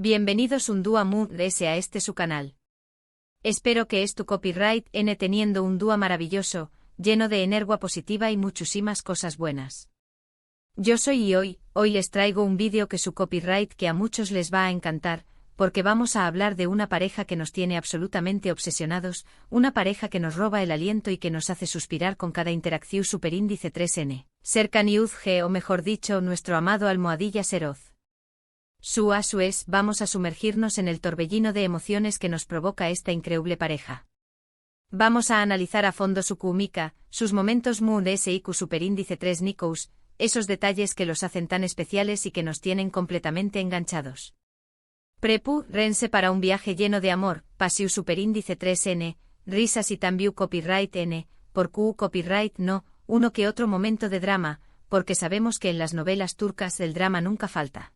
Bienvenidos un dúa Moon S a este su canal. Espero que es tu copyright N teniendo un dúa maravilloso, lleno de energía positiva y muchísimas cosas buenas. Yo soy y hoy les traigo un vídeo que su copyright que a muchos les va a encantar, porque vamos a hablar de una pareja que nos tiene absolutamente obsesionados, una pareja que nos roba el aliento y que nos hace suspirar con cada interacción superíndice 3N, Serkan y Uzge o mejor dicho nuestro amado almohadilla Seroz. A su vez, vamos a sumergirnos en el torbellino de emociones que nos provoca esta increíble pareja. Vamos a analizar a fondo su química, sus momentos Moon SIQ superíndice 3 Nikous, esos detalles que los hacen tan especiales y que nos tienen completamente enganchados. Rense para un viaje lleno de amor, pasiu superíndice 3N, risas y también copyright N, por Q copyright no, uno que otro momento de drama, porque sabemos que en las novelas turcas el drama nunca falta.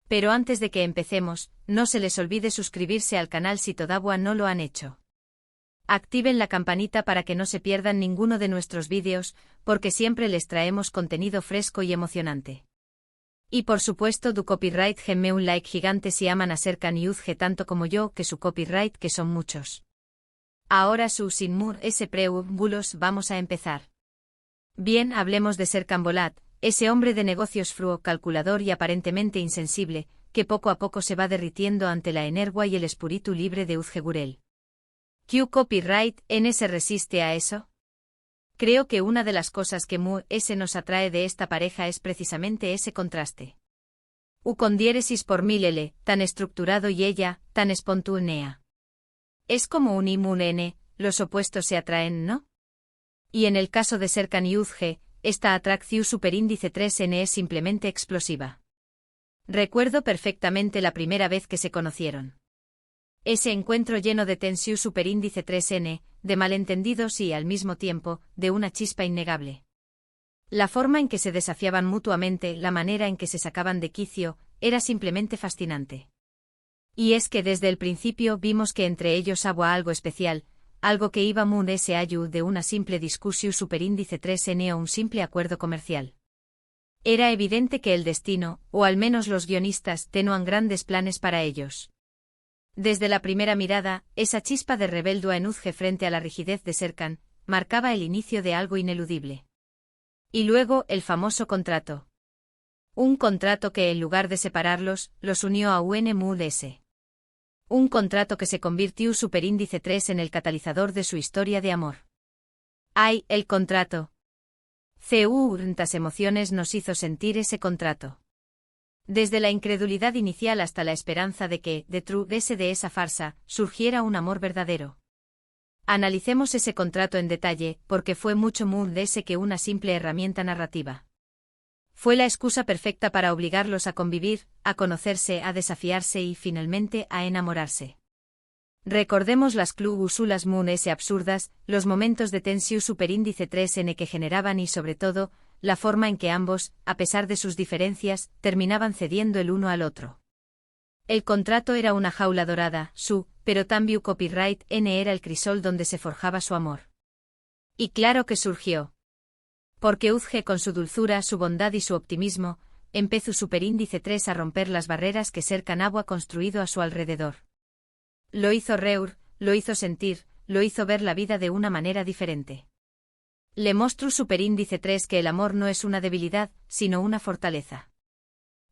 Pero antes de que empecemos, no se les olvide suscribirse al canal si todavía no lo han hecho. Activen la campanita para que no se pierdan ninguno de nuestros vídeos, porque siempre les traemos contenido fresco y emocionante. Y por supuesto du copyright genme un like gigante si aman a Serkan y Uzge tanto como yo que su copyright que son muchos. Ahora sin mur ese preámbulos vamos a empezar. Bien, hablemos de Serkan Bolat, ese hombre de negocios frío, calculador y aparentemente insensible, que poco a poco se va derritiendo ante la energía y el espíritu libre de Uzge Gürel. ¿Q copyright N se resiste a eso? Creo que una de las cosas que Moon S nos atrae de esta pareja es precisamente ese contraste. U con diéresis por mil L, tan estructurado y ella, tan espontánea. Es como un I Moon N, los opuestos se atraen, ¿no? Y en el caso de Serkan y Uzge, esta atracción superíndice 3N es simplemente explosiva. Recuerdo perfectamente la primera vez que se conocieron. Ese encuentro lleno de tensión superíndice 3N, de malentendidos y, al mismo tiempo, de una chispa innegable. La forma en que se desafiaban mutuamente, la manera en que se sacaban de quicio, era simplemente fascinante. Y es que desde el principio vimos que entre ellos había algo especial, algo que iba Moon S ayu de una simple discusión superíndice 3N o un simple acuerdo comercial. Era evidente que el destino, o al menos los guionistas, tenían grandes planes para ellos. Desde la primera mirada, esa chispa de rebeldía en Uzge frente a la rigidez de Serkan, marcaba el inicio de algo ineludible. Y luego, el famoso contrato. Un contrato que en lugar de separarlos, los unió a UN Moon S. Un contrato que se convirtió superíndice 3 en el catalizador de su historia de amor. ¡Ay, el contrato! Tantas emociones nos hizo sentir ese contrato. Desde la incredulidad inicial hasta la esperanza de que, detrás de esa farsa, surgiera un amor verdadero. Analicemos ese contrato en detalle, porque fue mucho Moon S que una simple herramienta narrativa. Fue la excusa perfecta para obligarlos a convivir, a conocerse, a desafiarse y, finalmente, a enamorarse. Recordemos las cláusulas Moon S absurdas, los momentos de tensión superíndice 3N que generaban y, sobre todo, la forma en que ambos, a pesar de sus diferencias, terminaban cediendo el uno al otro. El contrato era una jaula dorada, pero también copyright N era el crisol donde se forjaba su amor. Y claro que surgió. Porque Uzge con su dulzura, su bondad y su optimismo, empezó superíndice 3 a romper las barreras que Serkan había construido a su alrededor. Lo hizo reír, lo hizo sentir, lo hizo ver la vida de una manera diferente. Le mostró superíndice 3 que el amor no es una debilidad, sino una fortaleza.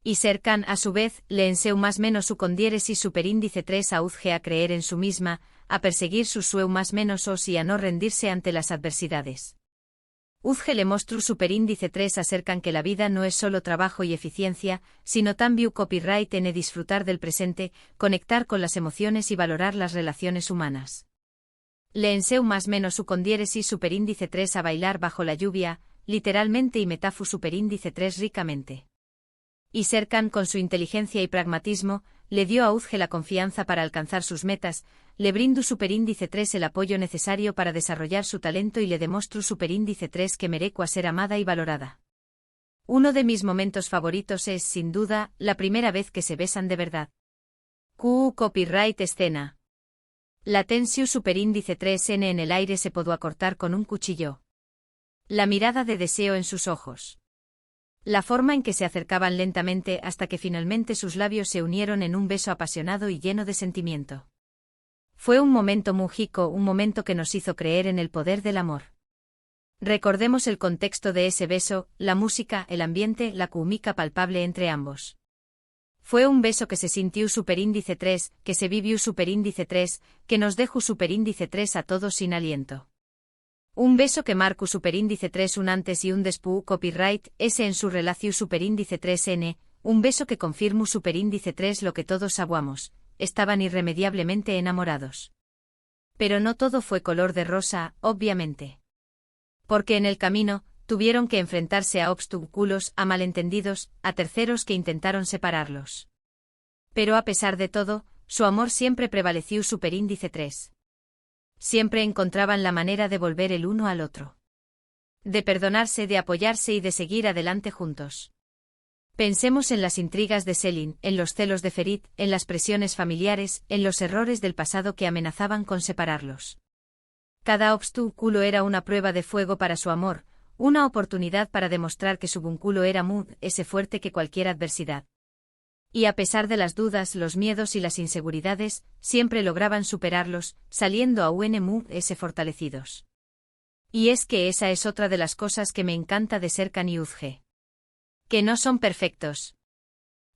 Y Serkan, a su vez, le enseñó más menos su condiéresis superíndice 3 a Uzge a creer en su misma, a perseguir sus sueños más menos os y a no rendirse ante las adversidades. Uzge le mostró superíndice 3 a Serkan que la vida no es solo trabajo y eficiencia, sino también copyright en disfrutar del presente, conectar con las emociones y valorar las relaciones humanas. Le enseñó más menos su condiéresis superíndice 3 a bailar bajo la lluvia, literalmente y metáfu superíndice 3 ricamente. Y Serkan con su inteligencia y pragmatismo, le dio a Uzge la confianza para alcanzar sus metas, le brindó superíndice 3 el apoyo necesario para desarrollar su talento y le demostró superíndice 3 que merece ser amada y valorada. Uno de mis momentos favoritos es, sin duda, la primera vez que se besan de verdad. Copyright escena. La tensión superíndice 3N en el aire se pudo acortar con un cuchillo. La mirada de deseo en sus ojos. La forma en que se acercaban lentamente hasta que finalmente sus labios se unieron en un beso apasionado y lleno de sentimiento. Fue un momento mágico, un momento que nos hizo creer en el poder del amor. Recordemos el contexto de ese beso, la música, el ambiente, la química palpable entre ambos. Fue un beso que se sintió superíndice 3, que se vivió superíndice 3, que nos dejó superíndice 3 a todos sin aliento. Un beso que marcó superíndice 3 un antes y un después copyright S en su relación superíndice 3N, un beso que confirmó superíndice 3 lo que todos sabíamos, estaban irremediablemente enamorados. Pero no todo fue color de rosa, obviamente. Porque en el camino, tuvieron que enfrentarse a obstáculos, a malentendidos, a terceros que intentaron separarlos. Pero a pesar de todo, su amor siempre prevaleció superíndice 3. Siempre encontraban la manera de volver el uno al otro. De perdonarse, de apoyarse y de seguir adelante juntos. Pensemos en las intrigas de Selin, en los celos de Ferit, en las presiones familiares, en los errores del pasado que amenazaban con separarlos. Cada obstáculo era una prueba de fuego para su amor, una oportunidad para demostrar que su vínculo era ese fuerte que cualquier adversidad. Y a pesar de las dudas, los miedos y las inseguridades, siempre lograban superarlos, saliendo aún ese fortalecidos. Y es que esa es otra de las cosas que me encanta de Serkan y Uzge. Que no son perfectos.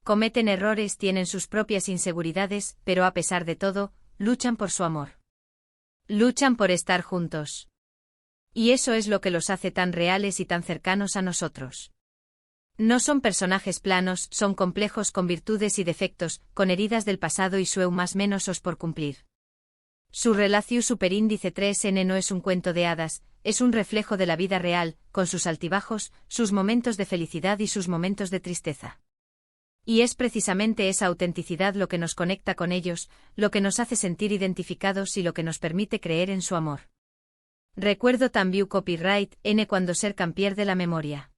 Cometen errores, tienen sus propias inseguridades, pero a pesar de todo, luchan por su amor. Luchan por estar juntos. Y eso es lo que los hace tan reales y tan cercanos a nosotros. No son personajes planos, son complejos con virtudes y defectos, con heridas del pasado y su más menos os por cumplir. Su relación superíndice 3N no es un cuento de hadas, es un reflejo de la vida real, con sus altibajos, sus momentos de felicidad y sus momentos de tristeza. Y es precisamente esa autenticidad lo que nos conecta con ellos, lo que nos hace sentir identificados y lo que nos permite creer en su amor. Recuerdo también copyright N cuando Serkan pierde la memoria.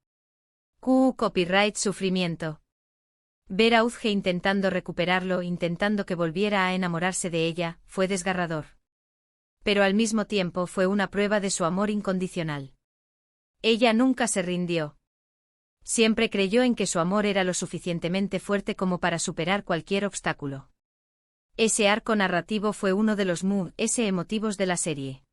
Copyright sufrimiento. Ver a Uzge intentando recuperarlo, intentando que volviera a enamorarse de ella, fue desgarrador. Pero al mismo tiempo fue una prueba de su amor incondicional. Ella nunca se rindió. Siempre creyó en que su amor era lo suficientemente fuerte como para superar cualquier obstáculo. Ese arco narrativo fue uno de los emotivos de la serie.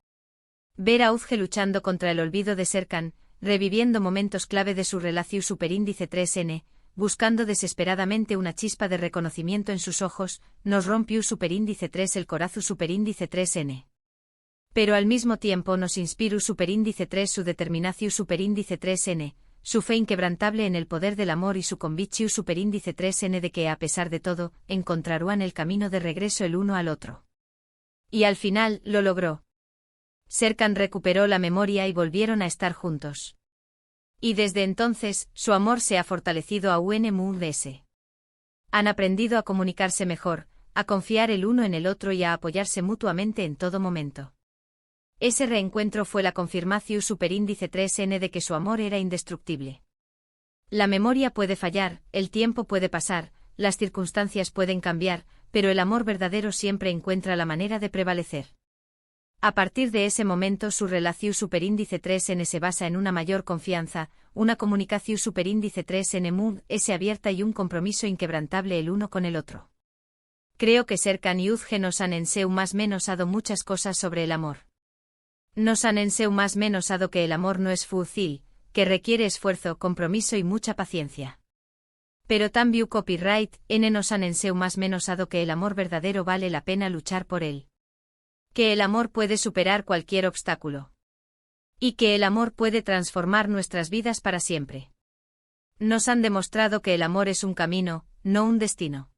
Ver a Uzge luchando contra el olvido de Serkan, reviviendo momentos clave de su relación superíndice 3N, buscando desesperadamente una chispa de reconocimiento en sus ojos, nos rompió superíndice 3 el corazón superíndice 3N. Pero al mismo tiempo nos inspiró superíndice 3 su determinación superíndice 3N, su fe inquebrantable en el poder del amor y su convicción superíndice 3N de que a pesar de todo, encontrarán el camino de regreso el uno al otro. Y al final, lo logró. Serkan recuperó la memoria y volvieron a estar juntos. Y desde entonces, su amor se ha fortalecido aún ese. Han aprendido a comunicarse mejor, a confiar el uno en el otro y a apoyarse mutuamente en todo momento. Ese reencuentro fue la confirmación superíndice 3N de que su amor era indestructible. La memoria puede fallar, el tiempo puede pasar, las circunstancias pueden cambiar, pero el amor verdadero siempre encuentra la manera de prevalecer. A partir de ese momento su relación superíndice 3N se basa en una mayor confianza, una comunicación superíndice 3N ese abierta y un compromiso inquebrantable el uno con el otro. Creo que Serkan y Uzge nos han enseñado más menos muchas cosas sobre el amor. Nos han enseñado más menos que el amor no es fácil, que requiere esfuerzo, compromiso y mucha paciencia. Pero también copyright N nos han enseñado más menos que el amor verdadero vale la pena luchar por él. Que el amor puede superar cualquier obstáculo. Y que el amor puede transformar nuestras vidas para siempre. Nos han demostrado que el amor es un camino, no un destino.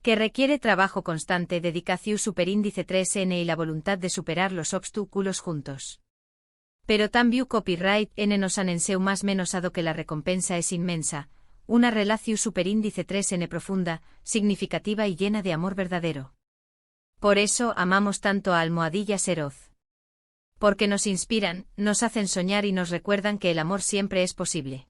Que requiere trabajo constante, dedicación superíndice 3N y la voluntad de superar los obstáculos juntos. Pero también copyright N nos han enseñado más menos que la recompensa es inmensa, una relación superíndice 3N profunda, significativa y llena de amor verdadero. Por eso amamos tanto a Almohadilla Seroz. Porque nos inspiran, nos hacen soñar y nos recuerdan que el amor siempre es posible.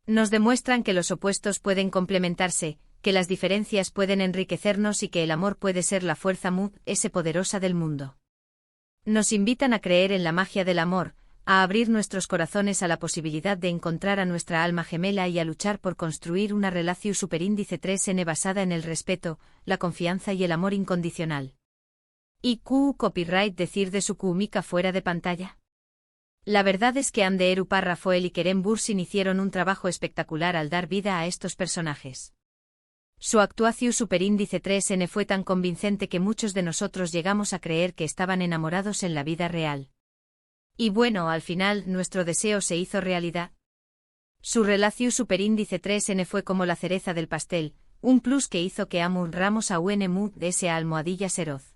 Nos demuestran que los opuestos pueden complementarse, que las diferencias pueden enriquecernos y que el amor puede ser la fuerza ese poderosa del mundo. Nos invitan a creer en la magia del amor, a abrir nuestros corazones a la posibilidad de encontrar a nuestra alma gemela y a luchar por construir una relación superíndice 3N basada en el respeto, la confianza y el amor incondicional. ¿Y copyright decir de su Kumika fuera de pantalla? La verdad es que Ande Eru Parrafoel y Kerem Bürsin hicieron un trabajo espectacular al dar vida a estos personajes. Su actuación superíndice 3N fue tan convincente que muchos de nosotros llegamos a creer que estaban enamorados en la vida real. Y bueno, al final, nuestro deseo se hizo realidad. Su relación superíndice 3N fue como la cereza del pastel, un plus que hizo que Amur Ramos a UNMU de ese almohadilla Seroz.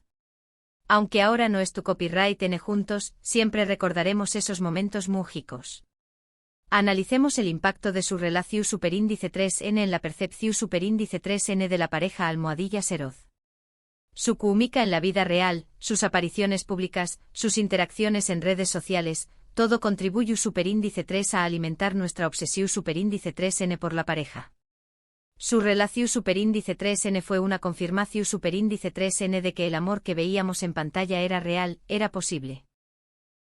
Aunque ahora no es tu copyright N juntos, siempre recordaremos esos momentos mágicos. Analicemos el impacto de su relación superíndice 3N en la percepción superíndice 3N de la pareja almohadilla Seroz. Su química en la vida real, sus apariciones públicas, sus interacciones en redes sociales, todo contribuye superíndice 3 a alimentar nuestra obsesión superíndice 3N por la pareja. Su relación superíndice 3N fue una confirmación superíndice 3N de que el amor que veíamos en pantalla era real, era posible.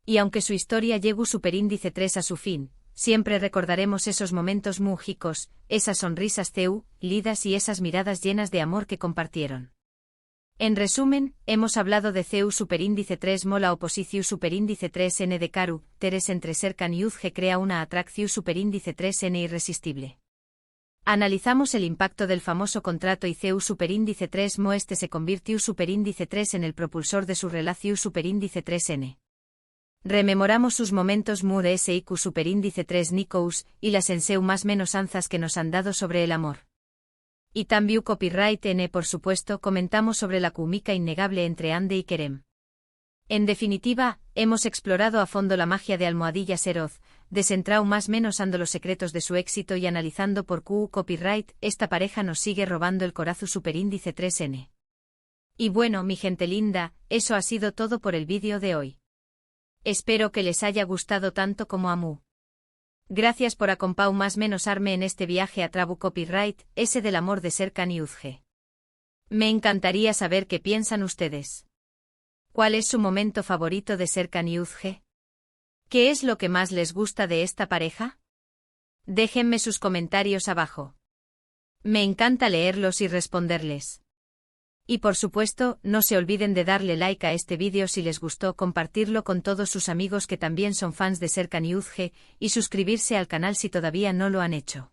Y aunque su historia llegó superíndice 3 a su fin, siempre recordaremos esos momentos mágicos, esas sonrisas lidas y esas miradas llenas de amor que compartieron. En resumen, hemos hablado de CEU superíndice 3 mola oposición superíndice 3N de Karu, Teres entre Serkan y Uzge crea una atracción superíndice 3N irresistible. Analizamos el impacto del famoso contrato y CEU superíndice 3 mo este se convirtió superíndice 3 en el propulsor de su relación superíndice 3N. Rememoramos sus momentos de SIQ superíndice 3 Nikous y las enseu más menos anzas que nos han dado sobre el amor. Y también copyright N por supuesto comentamos sobre la química innegable entre Ande y Kerem. En definitiva, hemos explorado a fondo la magia de Almohadilla Seroz, desentrado más menos ando los secretos de su éxito y analizando por copyright, esta pareja nos sigue robando el corazón superíndice 3N. Y bueno, mi gente linda, eso ha sido todo por el vídeo de hoy. Espero que les haya gustado tanto como a mí. Gracias por más menos arme en este viaje a Trabu Copyright, ese del amor de Serkan y Uzge. Me encantaría saber qué piensan ustedes. ¿Cuál es su momento favorito de Serkan y Uzge? ¿Qué es lo que más les gusta de esta pareja? Déjenme sus comentarios abajo. Me encanta leerlos y responderles. Y por supuesto, no se olviden de darle like a este vídeo si les gustó, compartirlo con todos sus amigos que también son fans de Serkan y Uzge, y suscribirse al canal si todavía no lo han hecho.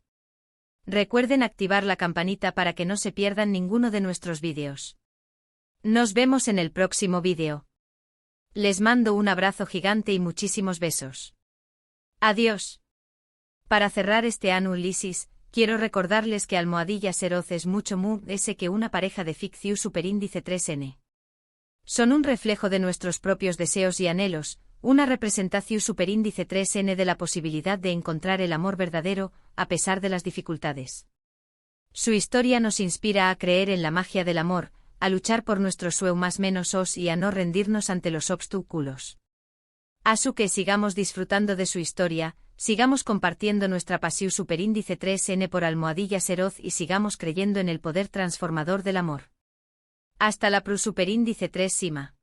Recuerden activar la campanita para que no se pierdan ninguno de nuestros vídeos. Nos vemos en el próximo vídeo. Les mando un abrazo gigante y muchísimos besos. Adiós. Para cerrar este análisis, quiero recordarles que Almohadilla Seroz es mucho más que una pareja de ficción superíndice 3N. Son un reflejo de nuestros propios deseos y anhelos, una representación superíndice 3N de la posibilidad de encontrar el amor verdadero, a pesar de las dificultades. Su historia nos inspira a creer en la magia del amor, a luchar por nuestro sueño más menos os y a no rendirnos ante los obstáculos. Así que sigamos disfrutando de su historia, sigamos compartiendo nuestra pasión superíndice 3N por Almohadilla Seroz y sigamos creyendo en el poder transformador del amor. Hasta la superíndice 3 Sima.